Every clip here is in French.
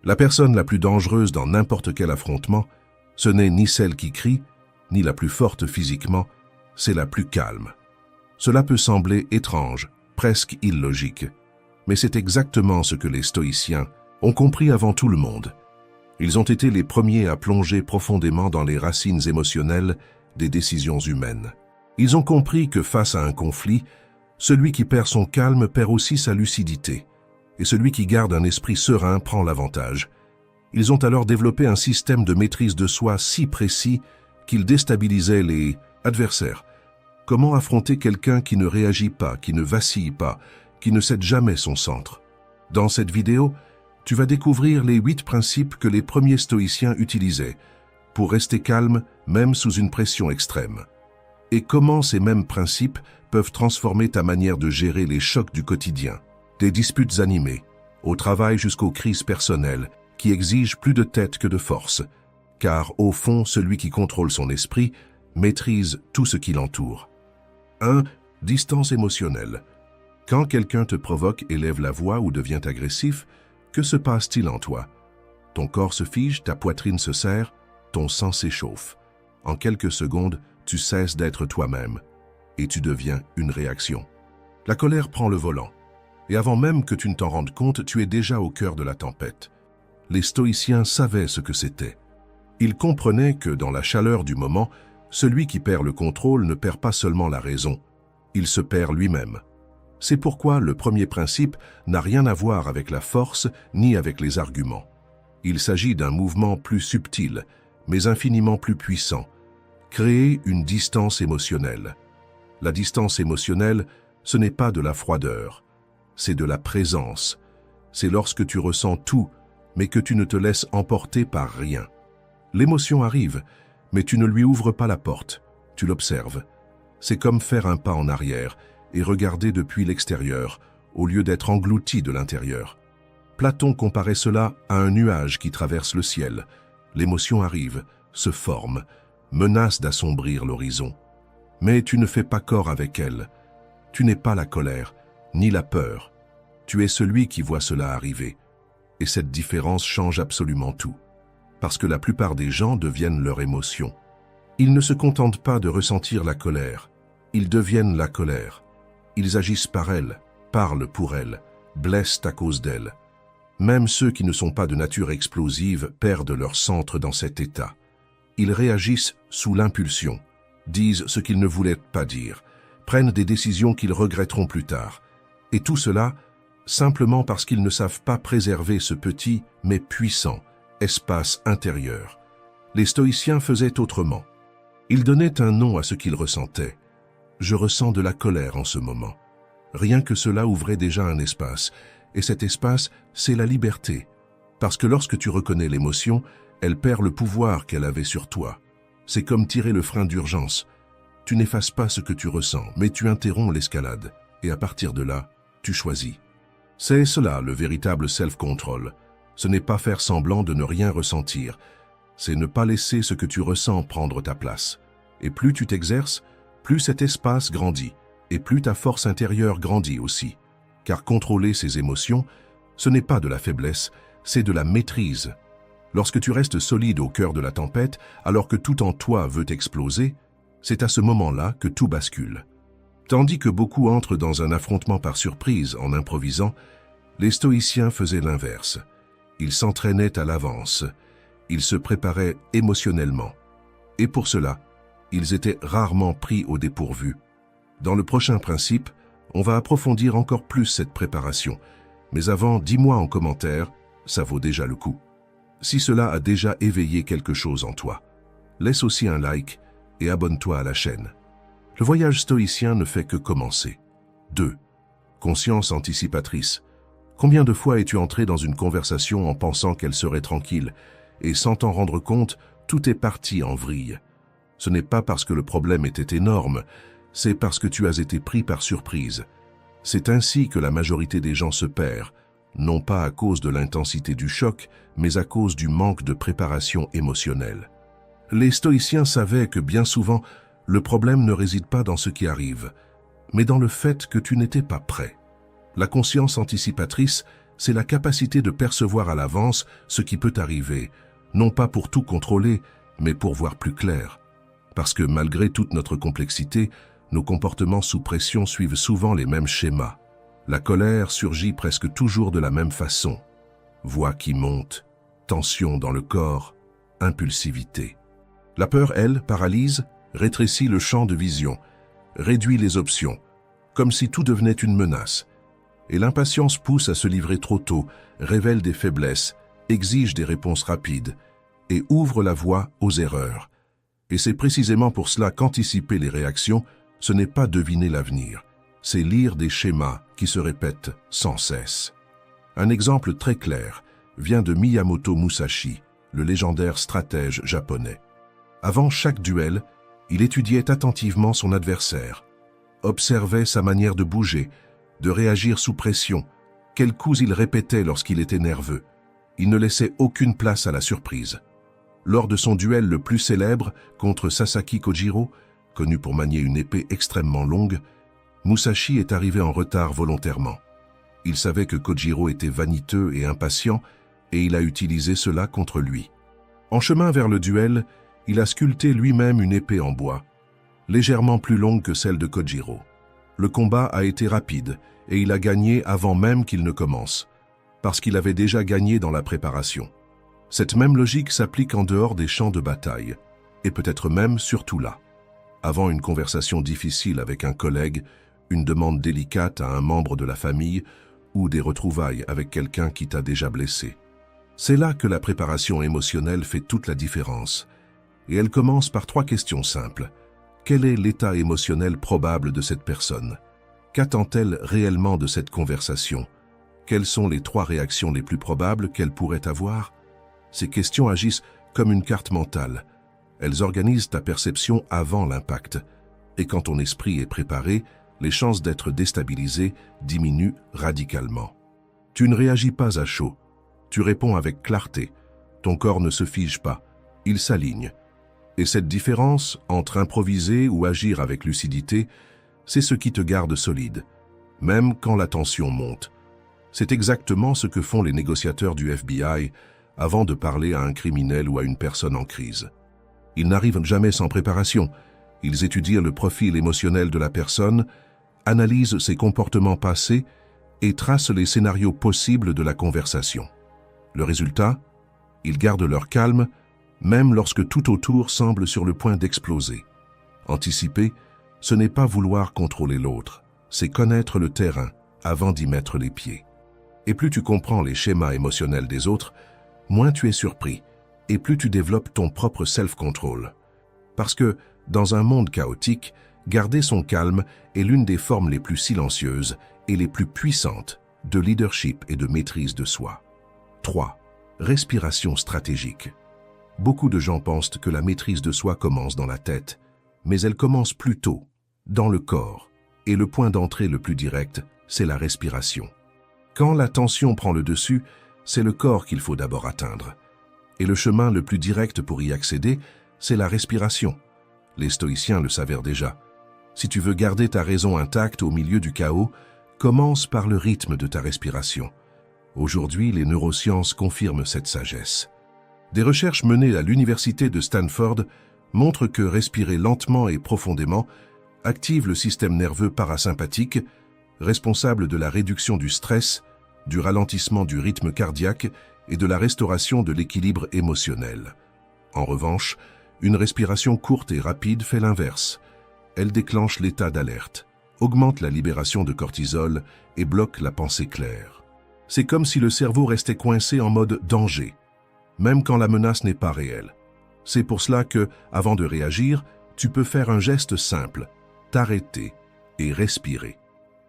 La personne la plus dangereuse dans n'importe quel affrontement, ce n'est ni celle qui crie, ni la plus forte physiquement, c'est la plus calme. Cela peut sembler étrange, presque illogique, mais c'est exactement ce que les stoïciens ont compris avant tout le monde. Ils ont été les premiers à plonger profondément dans les racines émotionnelles des décisions humaines. Ils ont compris que face à un conflit, celui qui perd son calme perd aussi sa lucidité, et celui qui garde un esprit serein prend l'avantage. Ils ont alors développé un système de maîtrise de soi si précis qu'il déstabilisait les adversaires. Comment affronter quelqu'un qui ne réagit pas, qui ne vacille pas, qui ne cède jamais son centre? Dans cette vidéo, tu vas découvrir les 8 principes que les premiers stoïciens utilisaient pour rester calme même sous une pression extrême. Et comment ces mêmes principes peuvent transformer ta manière de gérer les chocs du quotidien, des disputes animées, au travail jusqu'aux crises personnelles qui exigent plus de tête que de force, car au fond, celui qui contrôle son esprit maîtrise tout ce qui l'entoure. 1. Distance émotionnelle. Quand quelqu'un te provoque, élève la voix ou devient agressif, que se passe-t-il en toi? Ton corps se fige, ta poitrine se serre, ton sang s'échauffe. En quelques secondes, tu cesses d'être toi-même et tu deviens une réaction. La colère prend le volant. Et avant même que tu ne t'en rendes compte, tu es déjà au cœur de la tempête. Les stoïciens savaient ce que c'était. Ils comprenaient que dans la chaleur du moment, celui qui perd le contrôle ne perd pas seulement la raison, il se perd lui-même. C'est pourquoi le premier principe n'a rien à voir avec la force ni avec les arguments. Il s'agit d'un mouvement plus subtil, mais infiniment plus puissant. Créer une distance émotionnelle. La distance émotionnelle, ce n'est pas de la froideur, c'est de la présence. C'est lorsque tu ressens tout, mais que tu ne te laisses emporter par rien. L'émotion arrive, mais tu ne lui ouvres pas la porte, tu l'observes. C'est comme faire un pas en arrière et regarder depuis l'extérieur, au lieu d'être englouti de l'intérieur. Platon comparait cela à un nuage qui traverse le ciel. L'émotion arrive, se forme, menace d'assombrir l'horizon. Mais tu ne fais pas corps avec elle. Tu n'es pas la colère, ni la peur. Tu es celui qui voit cela arriver. Et cette différence change absolument tout. Parce que la plupart des gens deviennent leur émotion. Ils ne se contentent pas de ressentir la colère. Ils deviennent la colère. Ils agissent par elle, parlent pour elle, blessent à cause d'elle. Même ceux qui ne sont pas de nature explosive perdent leur centre dans cet état. Ils réagissent sous l'impulsion, disent ce qu'ils ne voulaient pas dire, prennent des décisions qu'ils regretteront plus tard. Et tout cela, simplement parce qu'ils ne savent pas préserver ce petit, mais puissant, espace intérieur. Les stoïciens faisaient autrement. Ils donnaient un nom à ce qu'ils ressentaient. Je ressens de la colère en ce moment. Rien que cela ouvrait déjà un espace. Et cet espace, c'est la liberté. Parce que lorsque tu reconnais l'émotion, elle perd le pouvoir qu'elle avait sur toi. C'est comme tirer le frein d'urgence. Tu n'effaces pas ce que tu ressens, mais tu interromps l'escalade. Et à partir de là, tu choisis. C'est cela le véritable self-control. Ce n'est pas faire semblant de ne rien ressentir. C'est ne pas laisser ce que tu ressens prendre ta place. Et plus tu t'exerces, plus cet espace grandit, et plus ta force intérieure grandit aussi. Car contrôler ses émotions, ce n'est pas de la faiblesse, c'est de la maîtrise. Lorsque tu restes solide au cœur de la tempête, alors que tout en toi veut exploser, c'est à ce moment-là que tout bascule. Tandis que beaucoup entrent dans un affrontement par surprise en improvisant, les stoïciens faisaient l'inverse. Ils s'entraînaient à l'avance, ils se préparaient émotionnellement. Et pour cela, ils étaient rarement pris au dépourvu. Dans le prochain principe, on va approfondir encore plus cette préparation. Mais avant, dis-moi en commentaire, ça vaut déjà le coup. Si cela a déjà éveillé quelque chose en toi, laisse aussi un like et abonne-toi à la chaîne. Le voyage stoïcien ne fait que commencer. 2. Conscience anticipatrice. Combien de fois es-tu entré dans une conversation en pensant qu'elle serait tranquille, et sans t'en rendre compte, tout est parti en vrille. Ce n'est pas parce que le problème était énorme, c'est parce que tu as été pris par surprise. C'est ainsi que la majorité des gens se perd, non pas à cause de l'intensité du choc, mais à cause du manque de préparation émotionnelle. Les stoïciens savaient que bien souvent, le problème ne réside pas dans ce qui arrive, mais dans le fait que tu n'étais pas prêt. La conscience anticipatrice, c'est la capacité de percevoir à l'avance ce qui peut arriver, non pas pour tout contrôler, mais pour voir plus clair. Parce que malgré toute notre complexité, nos comportements sous pression suivent souvent les mêmes schémas. La colère surgit presque toujours de la même façon. Voix qui monte, tension dans le corps, impulsivité. La peur, elle, paralyse, rétrécit le champ de vision, réduit les options, comme si tout devenait une menace. Et l'impatience pousse à se livrer trop tôt, révèle des faiblesses, exige des réponses rapides et ouvre la voie aux erreurs. Et c'est précisément pour cela qu'anticiper les réactions, ce n'est pas deviner l'avenir, c'est lire des schémas qui se répètent sans cesse. Un exemple très clair vient de Miyamoto Musashi, le légendaire stratège japonais. Avant chaque duel, il étudiait attentivement son adversaire, observait sa manière de bouger, de réagir sous pression, quels coups il répétait lorsqu'il était nerveux. Il ne laissait aucune place à la surprise. Lors de son duel le plus célèbre contre Sasaki Kojiro, connu pour manier une épée extrêmement longue, Musashi est arrivé en retard volontairement. Il savait que Kojiro était vaniteux et impatient, et il a utilisé cela contre lui. En chemin vers le duel, il a sculpté lui-même une épée en bois, légèrement plus longue que celle de Kojiro. Le combat a été rapide, et il a gagné avant même qu'il ne commence, parce qu'il avait déjà gagné dans la préparation. Cette même logique s'applique en dehors des champs de bataille, et peut-être même surtout là. Avant une conversation difficile avec un collègue, une demande délicate à un membre de la famille, ou des retrouvailles avec quelqu'un qui t'a déjà blessé. C'est là que la préparation émotionnelle fait toute la différence. Et elle commence par 3 questions simples. Quel est l'état émotionnel probable de cette personne? Qu'attend-elle réellement de cette conversation? Quelles sont les 3 réactions les plus probables qu'elle pourrait avoir? Ces questions agissent comme une carte mentale. Elles organisent ta perception avant l'impact. Et quand ton esprit est préparé, les chances d'être déstabilisé diminuent radicalement. Tu ne réagis pas à chaud. Tu réponds avec clarté. Ton corps ne se fige pas. Il s'aligne. Et cette différence entre improviser ou agir avec lucidité, c'est ce qui te garde solide, même quand la tension monte. C'est exactement ce que font les négociateurs du FBI avant de parler à un criminel ou à une personne en crise. Ils n'arrivent jamais sans préparation. Ils étudient le profil émotionnel de la personne, analysent ses comportements passés et tracent les scénarios possibles de la conversation. Le résultat, ils gardent leur calme, même lorsque tout autour semble sur le point d'exploser. Anticiper, ce n'est pas vouloir contrôler l'autre, c'est connaître le terrain avant d'y mettre les pieds. Et plus tu comprends les schémas émotionnels des autres, moins tu es surpris, et plus tu développes ton propre self-control. Parce que, dans un monde chaotique, garder son calme est l'une des formes les plus silencieuses et les plus puissantes de leadership et de maîtrise de soi. 3. Respiration stratégique. Beaucoup de gens pensent que la maîtrise de soi commence dans la tête, mais elle commence plutôt dans le corps. Et le point d'entrée le plus direct, c'est la respiration. Quand la tension prend le dessus, c'est le corps qu'il faut d'abord atteindre. Et le chemin le plus direct pour y accéder, c'est la respiration. Les stoïciens le savaient déjà. Si tu veux garder ta raison intacte au milieu du chaos, commence par le rythme de ta respiration. Aujourd'hui, les neurosciences confirment cette sagesse. Des recherches menées à l'université de Stanford montrent que respirer lentement et profondément active le système nerveux parasympathique, responsable de la réduction du stress, du ralentissement du rythme cardiaque et de la restauration de l'équilibre émotionnel. En revanche, une respiration courte et rapide fait l'inverse. Elle déclenche l'état d'alerte, augmente la libération de cortisol et bloque la pensée claire. C'est comme si le cerveau restait coincé en mode danger, même quand la menace n'est pas réelle. C'est pour cela que, avant de réagir, tu peux faire un geste simple, t'arrêter et respirer.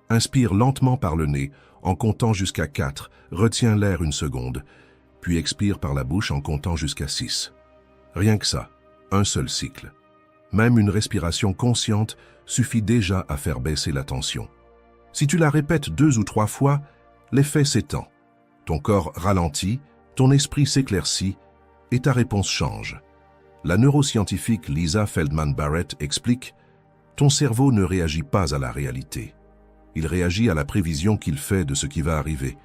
Inspire lentement par le nez en comptant jusqu'à 4, retiens l'air une seconde, puis expire par la bouche en comptant jusqu'à 6. Rien que ça, un seul cycle. Même une respiration consciente suffit déjà à faire baisser la tension. Si tu la répètes 2 ou 3 fois, l'effet s'étend. Ton corps ralentit, ton esprit s'éclaircit et ta réponse change. La neuroscientifique Lisa Feldman Barrett explique « Ton cerveau ne réagit pas à la réalité. Il réagit à la prévision qu'il fait de ce qui va arriver.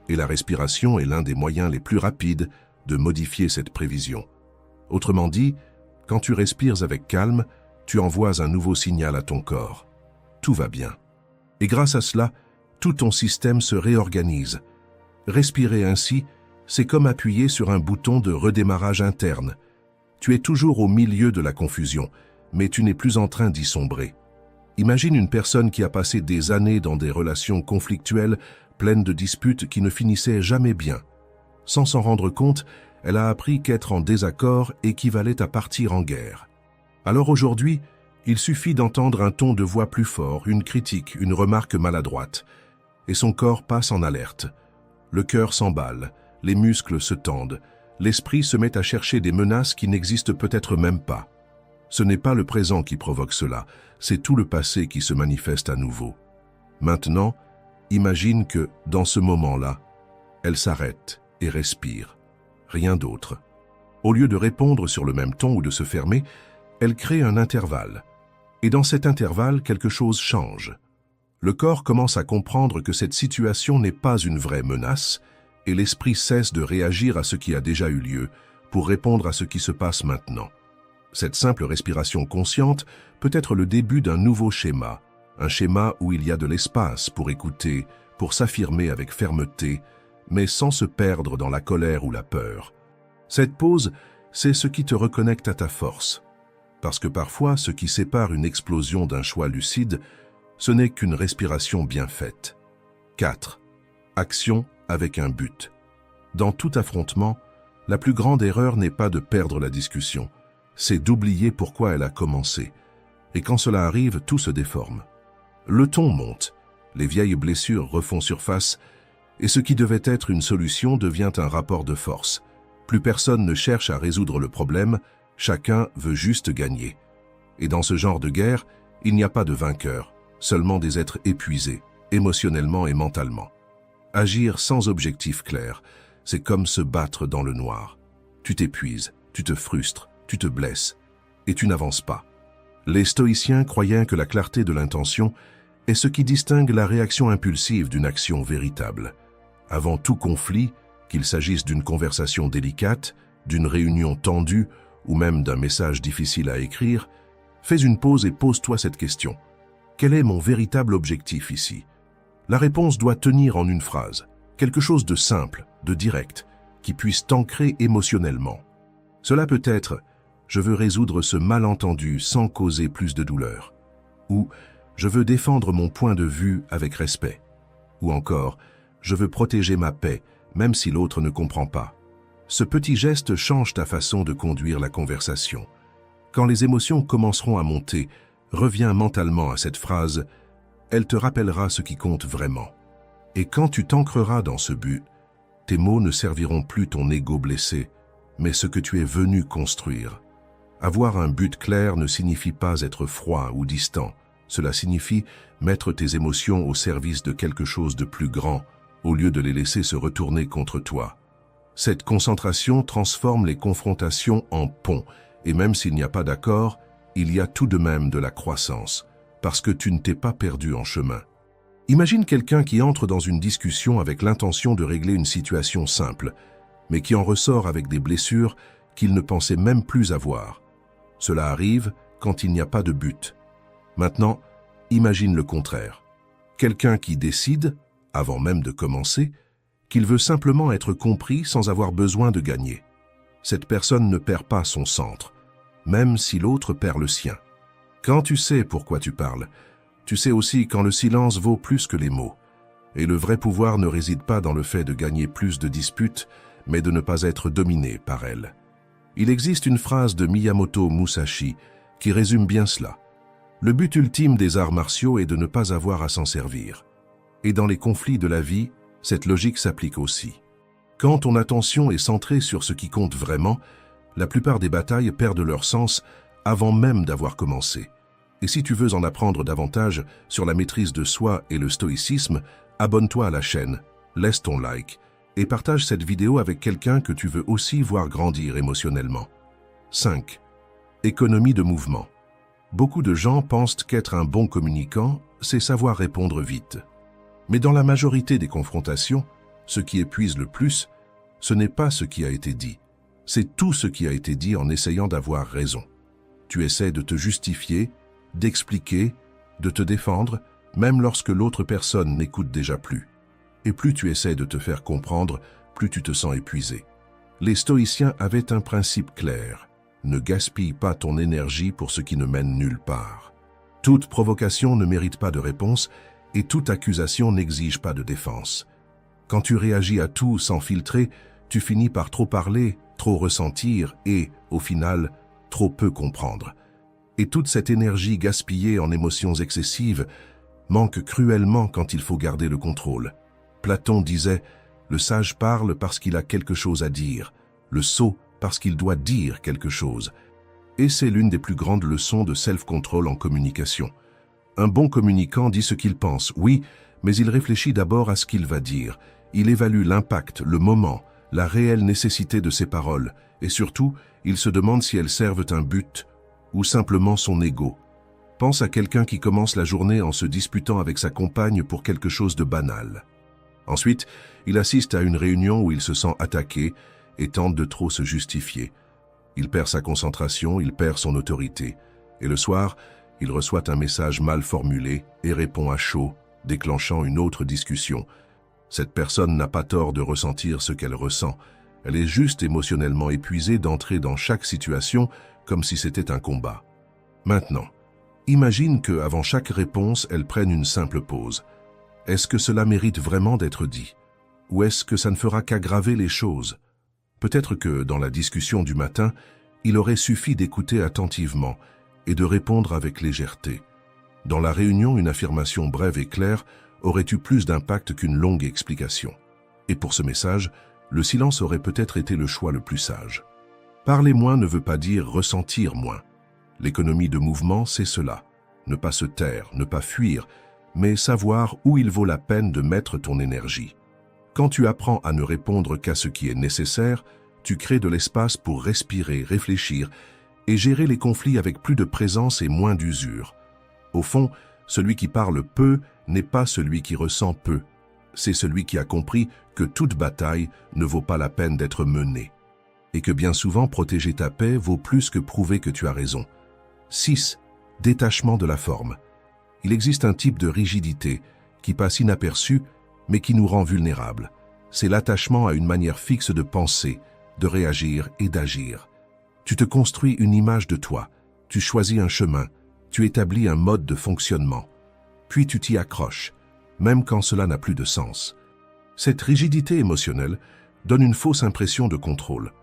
et la respiration est l'un des moyens les plus rapides de modifier cette prévision. Autrement dit, quand tu respires avec calme, tu envoies un nouveau signal à ton corps. Tout va bien. Et grâce à cela, tout ton système se réorganise. Respirer ainsi, c'est comme appuyer sur un bouton de redémarrage interne. Tu es toujours au milieu de la confusion, mais tu n'es plus en train d'y sombrer. Imagine une personne qui a passé des années dans des relations conflictuelles, pleines de disputes qui ne finissaient jamais bien. Sans s'en rendre compte, elle a appris qu'être en désaccord équivalait à partir en guerre. Alors aujourd'hui, il suffit d'entendre un ton de voix plus fort, une critique, une remarque maladroite, et son corps passe en alerte. Le cœur s'emballe, les muscles se tendent, l'esprit se met à chercher des menaces qui n'existent peut-être même pas. Ce n'est pas le présent qui provoque cela, c'est tout le passé qui se manifeste à nouveau. Maintenant, imagine que, dans ce moment-là, elle s'arrête et respire. Rien d'autre. Au lieu de répondre sur le même ton ou de se fermer, elle crée un intervalle. Et dans cet intervalle, quelque chose change. Le corps commence à comprendre que cette situation n'est pas une vraie menace, et l'esprit cesse de réagir à ce qui a déjà eu lieu pour répondre à ce qui se passe maintenant. Cette simple respiration consciente peut être le début d'un nouveau schéma, un schéma où il y a de l'espace pour écouter, pour s'affirmer avec fermeté, mais sans se perdre dans la colère ou la peur. Cette pause, c'est ce qui te reconnecte à ta force. Parce que parfois, ce qui sépare une explosion d'un choix lucide, ce n'est qu'une respiration bien faite. 4. Action avec un but. Dans tout affrontement, la plus grande erreur n'est pas de perdre la discussion, c'est d'oublier pourquoi elle a commencé. Et quand cela arrive, tout se déforme. Le ton monte, les vieilles blessures refont surface, et ce qui devait être une solution devient un rapport de force. Plus personne ne cherche à résoudre le problème, chacun veut juste gagner. Et dans ce genre de guerre, il n'y a pas de vainqueur, seulement des êtres épuisés, émotionnellement et mentalement. Agir sans objectif clair, c'est comme se battre dans le noir. Tu t'épuises, tu te frustres, tu te blesses, et tu n'avances pas. Les stoïciens croyaient que la clarté de l'intention est ce qui distingue la réaction impulsive d'une action véritable. Avant tout conflit, qu'il s'agisse d'une conversation délicate, d'une réunion tendue ou même d'un message difficile à écrire, fais une pause et pose-toi cette question. Quel est mon véritable objectif ici? La réponse doit tenir en une phrase, quelque chose de simple, de direct, qui puisse t'ancrer émotionnellement. Cela peut être « je veux résoudre ce malentendu sans causer plus de douleur » ou « je veux défendre mon point de vue avec respect » ou encore « je veux protéger ma paix même si l'autre ne comprend pas ». Ce petit geste change ta façon de conduire la conversation. Quand les émotions commenceront à monter, reviens mentalement à cette phrase, elle te rappellera ce qui compte vraiment. Et quand tu t'ancreras dans ce but, tes mots ne serviront plus ton ego blessé, mais ce que tu es venu construire. Avoir un but clair ne signifie pas être froid ou distant, cela signifie mettre tes émotions au service de quelque chose de plus grand, au lieu de les laisser se retourner contre toi. Cette concentration transforme les confrontations en ponts, et même s'il n'y a pas d'accord, il y a tout de même de la croissance, parce que tu ne t'es pas perdu en chemin. Imagine quelqu'un qui entre dans une discussion avec l'intention de régler une situation simple, mais qui en ressort avec des blessures qu'il ne pensait même plus avoir. Cela arrive quand il n'y a pas de but. Maintenant, imagine le contraire. Quelqu'un qui décide, avant même de commencer, qu'il veut simplement être compris sans avoir besoin de gagner. Cette personne ne perd pas son centre, même si l'autre perd le sien. Quand tu sais pourquoi tu parles, tu sais aussi quand le silence vaut plus que les mots. Et le vrai pouvoir ne réside pas dans le fait de gagner plus de disputes, mais de ne pas être dominé par elles. Il existe une phrase de Miyamoto Musashi qui résume bien cela. Le but ultime des arts martiaux est de ne pas avoir à s'en servir. Et dans les conflits de la vie, cette logique s'applique aussi. Quand ton attention est centrée sur ce qui compte vraiment, la plupart des batailles perdent leur sens avant même d'avoir commencé. Et si tu veux en apprendre davantage sur la maîtrise de soi et le stoïcisme, abonne-toi à la chaîne, laisse ton like et partage cette vidéo avec quelqu'un que tu veux aussi voir grandir émotionnellement. 5. Économie de mouvement. Beaucoup de gens pensent qu'être un bon communicant, c'est savoir répondre vite. Mais dans la majorité des confrontations, Ce qui épuise le plus, ce n'est pas ce qui a été dit, c'est tout ce qui a été dit en essayant d'avoir raison. Tu essaies de te justifier, d'expliquer, de te défendre, même lorsque l'autre personne n'écoute déjà plus. Et plus tu essaies de te faire comprendre, plus tu te sens épuisé. Les stoïciens avaient un principe clair. Ne gaspille pas ton énergie pour ce qui ne mène nulle part. Toute provocation ne mérite pas de réponse et toute accusation n'exige pas de défense. Quand tu réagis à tout sans filtrer, tu finis par trop parler, trop ressentir et, au final, trop peu comprendre. Et toute cette énergie gaspillée en émotions excessives manque cruellement quand il faut garder le contrôle. Platon disait « Le sage parle parce qu'il a quelque chose à dire, le sot parce qu'il doit dire quelque chose. » Et c'est l'une des plus grandes leçons de self-control en communication. Un bon communicant dit ce qu'il pense, oui, mais il réfléchit d'abord à ce qu'il va dire. Il évalue l'impact, le moment, la réelle nécessité de ses paroles, et surtout, il se demande si elles servent un but ou simplement son ego. Pense à quelqu'un qui commence la journée en se disputant avec sa compagne pour quelque chose de banal. Ensuite, il assiste à une réunion où il se sent attaqué et tente de trop se justifier. Il perd sa concentration, il perd son autorité. Et le soir, il reçoit un message mal formulé et répond à chaud, déclenchant une autre discussion. Cette personne n'a pas tort de ressentir ce qu'elle ressent. Elle est juste émotionnellement épuisée d'entrer dans chaque situation comme si c'était un combat. Maintenant, imagine qu'avant chaque réponse, elle prenne une simple pause. Est-ce que cela mérite vraiment d'être dit? Ou est-ce que ça ne fera qu'aggraver les choses? Peut-être que, dans la discussion du matin, il aurait suffi d'écouter attentivement et de répondre avec légèreté. Dans la réunion, une affirmation brève et claire aurait eu plus d'impact qu'une longue explication. Et pour ce message, le silence aurait peut-être été le choix le plus sage. Parler moins ne veut pas dire ressentir moins. L'économie de mouvement, c'est cela. Ne pas se taire, ne pas fuir, mais savoir où il vaut la peine de mettre ton énergie. Quand tu apprends à ne répondre qu'à ce qui est nécessaire, tu crées de l'espace pour respirer, réfléchir et gérer les conflits avec plus de présence et moins d'usure. Au fond, celui qui parle peu n'est pas celui qui ressent peu. C'est celui qui a compris que toute bataille ne vaut pas la peine d'être menée. Et que bien souvent, protéger ta paix vaut plus que prouver que tu as raison. 6. Détachement de la forme. Il existe un type de rigidité qui passe inaperçu, mais qui nous rend vulnérables. C'est l'attachement à une manière fixe de penser, de réagir et d'agir. Tu te construis une image de toi, tu choisis un chemin, tu établis un mode de fonctionnement. Puis tu t'y accroches, même quand cela n'a plus de sens. Cette rigidité émotionnelle donne une fausse impression de contrôle,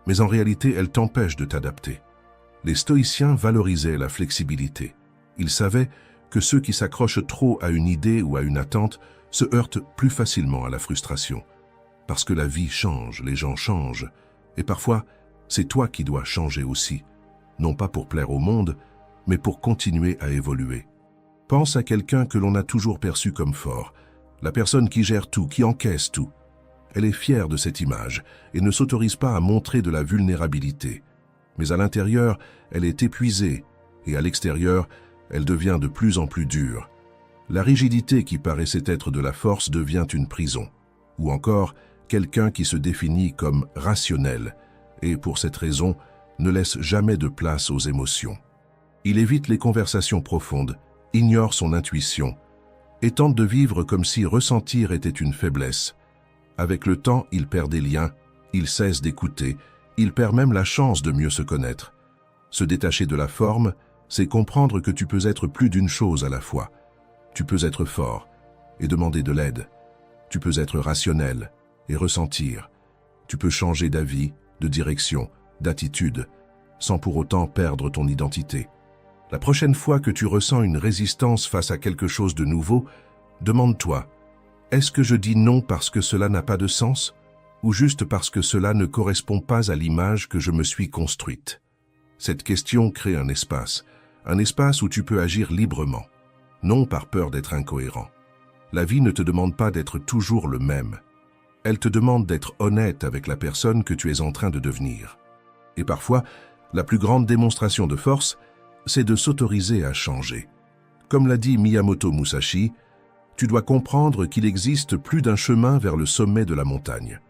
mais en réalité elle t'empêche de t'adapter. Les stoïciens valorisaient la flexibilité. Ils savaient que ceux qui s'accrochent trop à une idée ou à une attente se heurtent plus facilement à la frustration. Parce que la vie change, les gens changent, et parfois, c'est toi qui dois changer aussi, non pas pour plaire au monde, mais pour continuer à évoluer. Pense à quelqu'un que l'on a toujours perçu comme fort, la personne qui gère tout, qui encaisse tout. Elle est fière de cette image et ne s'autorise pas à montrer de la vulnérabilité. Mais à l'intérieur, elle est épuisée, et à l'extérieur, elle devient de plus en plus dure. La rigidité qui paraissait être de la force devient une prison. Ou encore, quelqu'un qui se définit comme rationnel et, pour cette raison, ne laisse jamais de place aux émotions. Il évite les conversations profondes, ignore son intuition et tente de vivre comme si ressentir était une faiblesse. Avec le temps, il perd des liens, il cesse d'écouter, il perd même la chance de mieux se connaître. Se détacher de la forme, c'est comprendre que tu peux être plus d'une chose à la fois. Tu peux être fort et demander de l'aide. Tu peux être rationnel et ressentir. Tu peux changer d'avis, de direction, d'attitude, sans pour autant perdre ton identité. La prochaine fois que tu ressens une résistance face à quelque chose de nouveau, demande-toi, est-ce que je dis non parce que cela n'a pas de sens, ou juste parce que cela ne correspond pas à l'image que je me suis construite? Cette question crée un espace où tu peux agir librement, non par peur d'être incohérent. La vie ne te demande pas d'être toujours le même. Elle te demande d'être honnête avec la personne que tu es en train de devenir. Et parfois, la plus grande démonstration de force, c'est de s'autoriser à changer. Comme l'a dit Miyamoto Musashi, Tu dois comprendre qu'il existe plus d'un chemin vers le sommet de la montagne.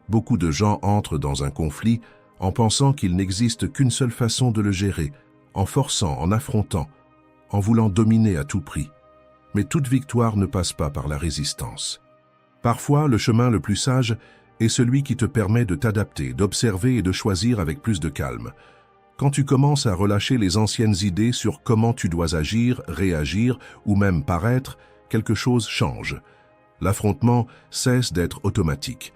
Beaucoup de gens entrent dans un conflit en pensant qu'il n'existe qu'une seule façon de le gérer, en forçant, en affrontant, en voulant dominer à tout prix. Mais toute victoire ne passe pas par la résistance. Parfois, le chemin le plus sage est celui qui te permet de t'adapter, d'observer et de choisir avec plus de calme. Quand tu commences à relâcher les anciennes idées sur comment tu dois agir, réagir ou même paraître, quelque chose change. L'affrontement cesse d'être automatique.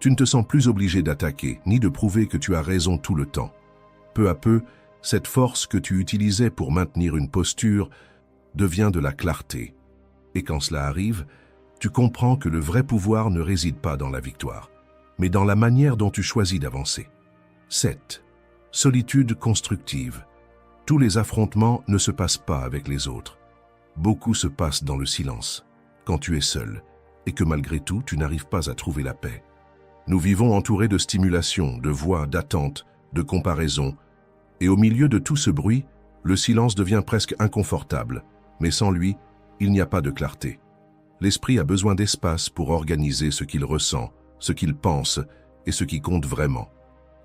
Tu ne te sens plus obligé d'attaquer, ni de prouver que tu as raison tout le temps. Peu à peu, cette force que tu utilisais pour maintenir une posture devient de la clarté. Et quand cela arrive, tu comprends que le vrai pouvoir ne réside pas dans la victoire, mais dans la manière dont tu choisis d'avancer. 7. Solitude constructive. Tous les affrontements ne se passent pas avec les autres. Beaucoup se passent dans le silence, quand tu es seul, et que malgré tout, tu n'arrives pas à trouver la paix. Nous vivons entourés de stimulation, de voix, d'attentes, de comparaisons, et au milieu de tout ce bruit, le silence devient presque inconfortable, mais sans lui, il n'y a pas de clarté. L'esprit a besoin d'espace pour organiser ce qu'il ressent, ce qu'il pense et ce qui compte vraiment.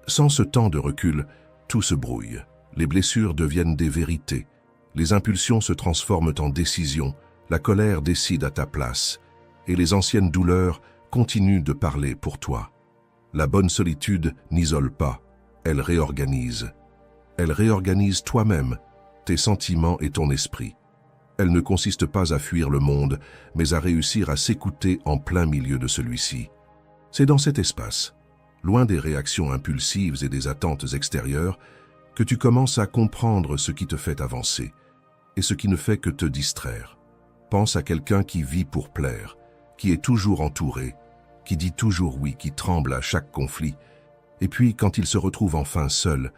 Sans ce temps de recul, tout se brouille. Les blessures deviennent des vérités. Les impulsions se transforment en décisions. La colère décide à ta place. Et les anciennes douleurs continuent de parler pour toi. La bonne solitude n'isole pas. Elle réorganise. Elle réorganise toi-même, tes sentiments et ton esprit. Elle ne consiste pas à fuir le monde, mais à réussir à s'écouter en plein milieu de celui-ci. C'est dans cet espace, loin des réactions impulsives et des attentes extérieures, que tu commences à comprendre ce qui te fait avancer et ce qui ne fait que te distraire. Pense à quelqu'un qui vit pour plaire, qui est toujours entouré, qui dit toujours oui, qui tremble à chaque conflit, et puis quand il se retrouve enfin seul,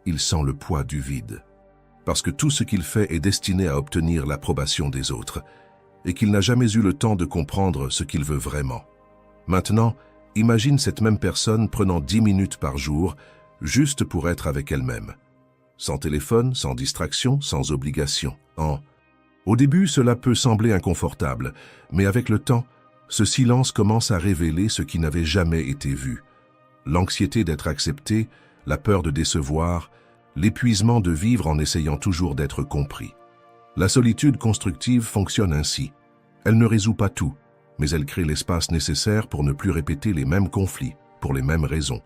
il sent le poids du vide. Parce que tout ce qu'il fait est destiné à obtenir l'approbation des autres, et qu'il n'a jamais eu le temps de comprendre ce qu'il veut vraiment. Maintenant, imagine cette même personne prenant 10 minutes par jour, juste pour être avec elle-même. Sans téléphone, sans distraction, sans obligation. Au début, cela peut sembler inconfortable, mais avec le temps, ce silence commence à révéler ce qui n'avait jamais été vu. L'anxiété d'être accepté, la peur de décevoir, l'épuisement de vivre en essayant toujours d'être compris. La solitude constructive fonctionne ainsi. Elle ne résout pas tout, mais elle crée l'espace nécessaire pour ne plus répéter les mêmes conflits, pour les mêmes raisons.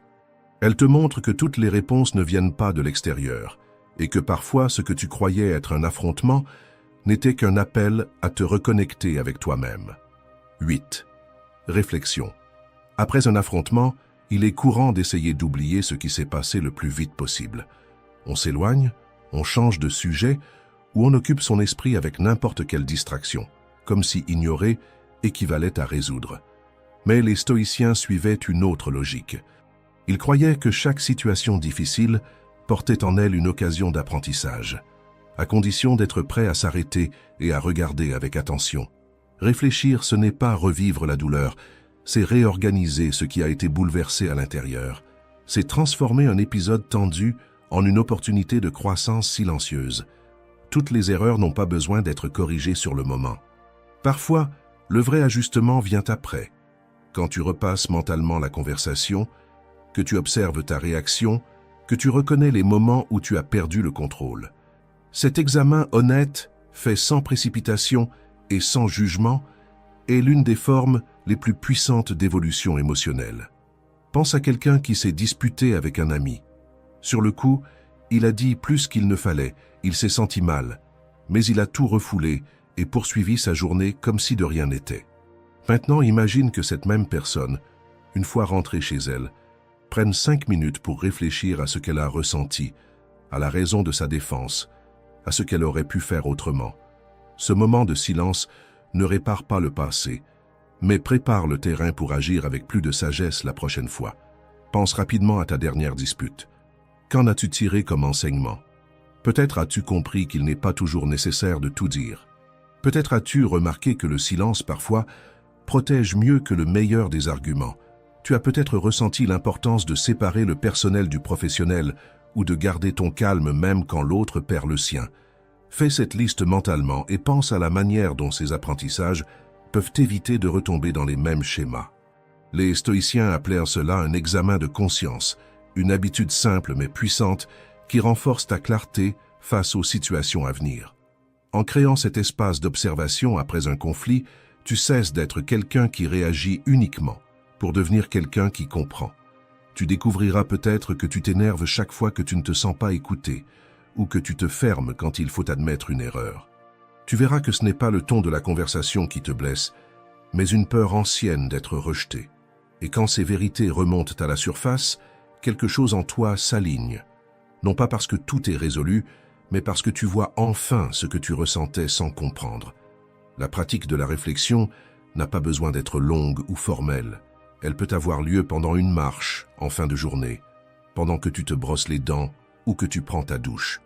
Elle te montre que toutes les réponses ne viennent pas de l'extérieur, et que parfois ce que tu croyais être un affrontement n'était qu'un appel à te reconnecter avec toi-même. 8. Réflexion. Après un affrontement, il est courant d'essayer d'oublier ce qui s'est passé le plus vite possible. On s'éloigne, on change de sujet, ou on occupe son esprit avec n'importe quelle distraction, comme si ignorer équivalait à résoudre. Mais les stoïciens suivaient une autre logique. Ils croyaient que chaque situation difficile portait en elle une occasion d'apprentissage, à condition d'être prêt à s'arrêter et à regarder avec attention. Réfléchir, ce n'est pas revivre la douleur, c'est réorganiser ce qui a été bouleversé à l'intérieur. C'est transformer un épisode tendu en une opportunité de croissance silencieuse. Toutes les erreurs n'ont pas besoin d'être corrigées sur le moment. Parfois, le vrai ajustement vient après, quand tu repasses mentalement la conversation, que tu observes ta réaction, que tu reconnais les moments où tu as perdu le contrôle. Cet examen honnête, fait sans précipitation et sans jugement, est l'une des formes les plus puissantes d'évolution émotionnelle. Pense à quelqu'un qui s'est disputé avec un ami. Sur le coup, il a dit plus qu'il ne fallait, il s'est senti mal, mais il a tout refoulé et poursuivi sa journée comme si de rien n'était. Maintenant, imagine que cette même personne, une fois rentrée chez elle, prenne 5 minutes pour réfléchir à ce qu'elle a ressenti, à la raison de sa défense, à ce qu'elle aurait pu faire autrement. Ce moment de silence ne répare pas le passé, mais prépare le terrain pour agir avec plus de sagesse la prochaine fois. Pense rapidement à ta dernière dispute. Qu'en as-tu tiré comme enseignement? Peut-être as-tu compris qu'il n'est pas toujours nécessaire de tout dire. Peut-être as-tu remarqué que le silence, parfois, protège mieux que le meilleur des arguments. Tu as peut-être ressenti l'importance de séparer le personnel du professionnel ou de garder ton calme même quand l'autre perd le sien. Fais cette liste mentalement et pense à la manière dont ces apprentissages peuvent éviter de retomber dans les mêmes schémas. Les stoïciens appelèrent cela un examen de conscience, une habitude simple mais puissante qui renforce ta clarté face aux situations à venir. En créant cet espace d'observation après un conflit, tu cesses d'être quelqu'un qui réagit uniquement pour devenir quelqu'un qui comprend. Tu découvriras peut-être que tu t'énerves chaque fois que tu ne te sens pas écouté ou que tu te fermes quand il faut admettre une erreur. Tu verras que ce n'est pas le ton de la conversation qui te blesse, mais une peur ancienne d'être rejeté. Et quand ces vérités remontent à la surface, quelque chose en toi s'aligne. Non pas parce que tout est résolu, mais parce que tu vois enfin ce que tu ressentais sans comprendre. La pratique de la réflexion n'a pas besoin d'être longue ou formelle. Elle peut avoir lieu pendant une marche, en fin de journée, pendant que tu te brosses les dents ou que tu prends ta douche.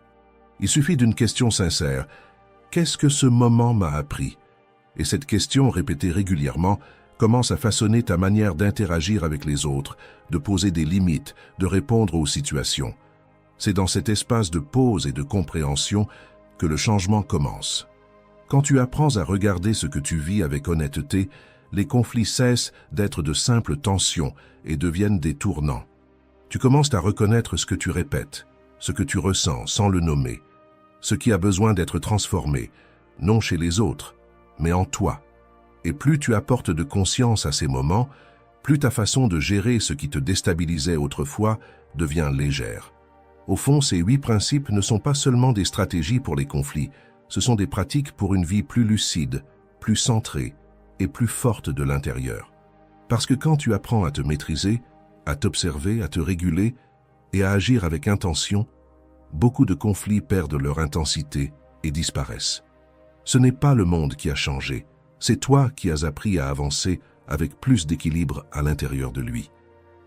Il suffit d'une question sincère. Qu'est-ce que ce moment m'a appris? Et cette question, répétée régulièrement, commence à façonner ta manière d'interagir avec les autres, de poser des limites, de répondre aux situations. C'est dans cet espace de pause et de compréhension que le changement commence. Quand tu apprends à regarder ce que tu vis avec honnêteté, les conflits cessent d'être de simples tensions et deviennent des tournants. Tu commences à reconnaître ce que tu répètes, ce que tu ressens sans le nommer, ce qui a besoin d'être transformé, non chez les autres, mais en toi. Et plus tu apportes de conscience à ces moments, plus ta façon de gérer ce qui te déstabilisait autrefois devient légère. Au fond, ces 8 principes ne sont pas seulement des stratégies pour les conflits, ce sont des pratiques pour une vie plus lucide, plus centrée et plus forte de l'intérieur. Parce que quand tu apprends à te maîtriser, à t'observer, à te réguler et à agir avec intention, beaucoup de conflits perdent leur intensité et disparaissent. Ce n'est pas le monde qui a changé, c'est toi qui as appris à avancer avec plus d'équilibre à l'intérieur de lui.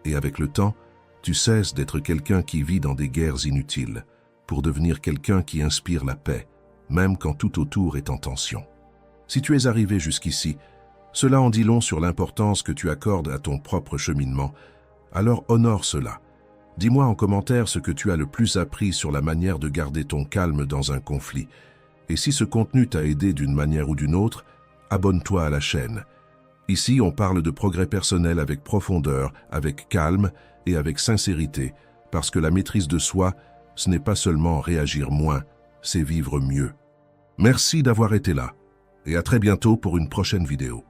Et avec le temps, tu cesses d'être quelqu'un qui vit dans des guerres inutiles, pour devenir quelqu'un qui inspire la paix, même quand tout autour est en tension. Si tu es arrivé jusqu'ici, cela en dit long sur l'importance que tu accordes à ton propre cheminement, alors honore cela. Dis-moi en commentaire ce que tu as le plus appris sur la manière de garder ton calme dans un conflit. Et si ce contenu t'a aidé d'une manière ou d'une autre, abonne-toi à la chaîne. Ici, on parle de progrès personnel avec profondeur, avec calme et avec sincérité, parce que la maîtrise de soi, ce n'est pas seulement réagir moins, c'est vivre mieux. Merci d'avoir été là, et à très bientôt pour une prochaine vidéo.